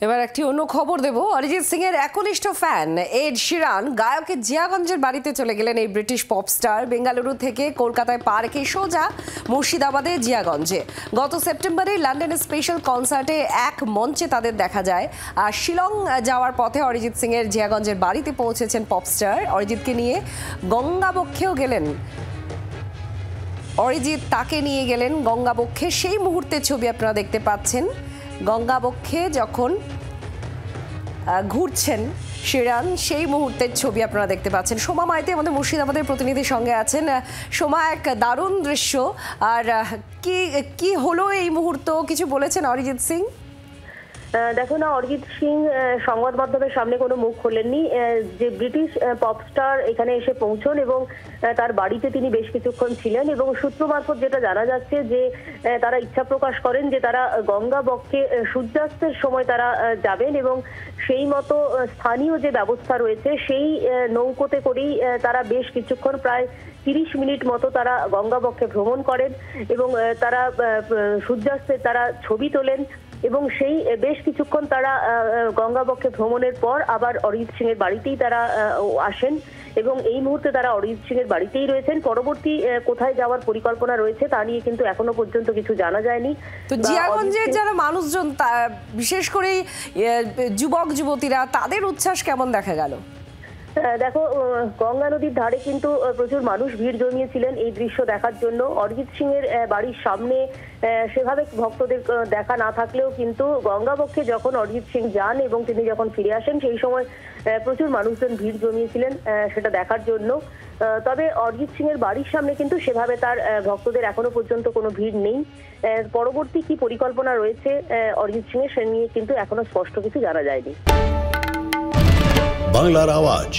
এবার একটি অন্য খবর দেব। অরিজিৎ সিং এর একনিষ্ঠ ফ্যান এড শিরান গায়কের জিয়াগঞ্জের বাড়িতে চলে গেলেন। এই ব্রিটিশ পপ স্টার বেঙ্গালুরু থেকে কলকাতায় পা রেখে সোজা মুর্শিদাবাদে জিয়াগঞ্জে। গত সেপ্টেম্বরে লন্ডনে স্পেশাল কনসার্টে এক মঞ্চে তাদের দেখা যায়। আর শিলং যাওয়ার পথে অরিজিৎ সিং এর জিয়াগঞ্জের বাড়িতে পৌঁছেছেন পপ স্টার। অরিজিৎকে নিয়ে গঙ্গাবক্ষেও গেলেন। অরিজিৎ তাকে নিয়ে গেলেন গঙ্গাবক্ষে। সেই মুহূর্তের ছবি আপনারা দেখতে পাচ্ছেন। গঙ্গাবক্ষে যখন ঘুরছেন শিরান, সেই মুহূর্তের ছবি আপনারা দেখতে পাচ্ছেন। সোমা মাইতি আমাদের মুর্শিদাবাদের প্রতিনিধির সঙ্গে আছেন। সোমা, এক দারুণ দৃশ্য। আর কি হলো এই মুহূর্ত, কিছু বলেছেন অরিজিৎ সিং? দেখো না, অরিজিৎ সিং সংবাদ মাধ্যমের সামনে কোনো মুখ খোলেননি। যে ব্রিটিশ পপ স্টার এখানে এসে পৌঁছন এবং তার বাড়িতে তিনি বেশ কিছুক্ষণ ছিলেন এবং সূত্র মারফত যেটা জানা যাচ্ছে যে তারা ইচ্ছা প্রকাশ করেন যে তারা গঙ্গাবক্ষে সূর্যাস্তের সময় তারা যাবেন এবং সেই মতো স্থানীয় যে ব্যবস্থা রয়েছে সেই নৌকোতে করেই তারা বেশ কিছুক্ষণ প্রায় 30 মিনিট মতো তারা গঙ্গাবক্ষে ভ্রমণ করেন এবং তারা সূর্যাস্তের তারা ছবি তোলেন এবং সেই বেশ কিছুক্ষণ তারা গঙ্গাবক্ষে ভ্রমণের পর আবার অরিজিৎ সিং এর বাড়িতেই তারা আসেন এবং এই মুহূর্তে তারা অরিজিৎ সিং এর বাড়িতেই রয়েছেন। পরবর্তী কোথায় যাওয়ার পরিকল্পনা রয়েছে তা নিয়ে কিন্তু এখনো পর্যন্ত কিছু জানা যায়নি। তো জিয়াগঞ্জের যারা মানুষজন, বিশেষ করে যুবক যুবতীরা, তাদের উচ্ছ্বাস কেমন দেখা গেল? দেখো, গঙ্গা নদীর ধারে কিন্তু প্রচুর মানুষ ভিড় জমিয়েছিলেন এই দৃশ্য দেখার জন্য। অরিজিৎ সিং এর বাড়ির সামনে সেভাবে ভক্তদের দেখা না থাকলেও কিন্তু গঙ্গাবক্ষে যখন অরিজিৎ সিং যান এবং তিনি যখন ফিরে আসেন সেই সময় প্রচুর মানুষজন ভিড় জমিয়েছিলেন সেটা দেখার জন্য। তবে অরিজিৎ সিং এর বাড়ির সামনে কিন্তু সেভাবে তার ভক্তদের এখনো পর্যন্ত কোনো ভিড় নেই। পরবর্তী কি পরিকল্পনা রয়েছে অরিজিৎ সিং এর সে নিয়ে কিন্তু এখনো স্পষ্ট কিছু জানা যায়নি। বাংলার আওয়াজ,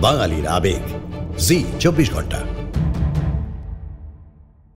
বাঙালির আবেগ, জি 24 ঘন্টা।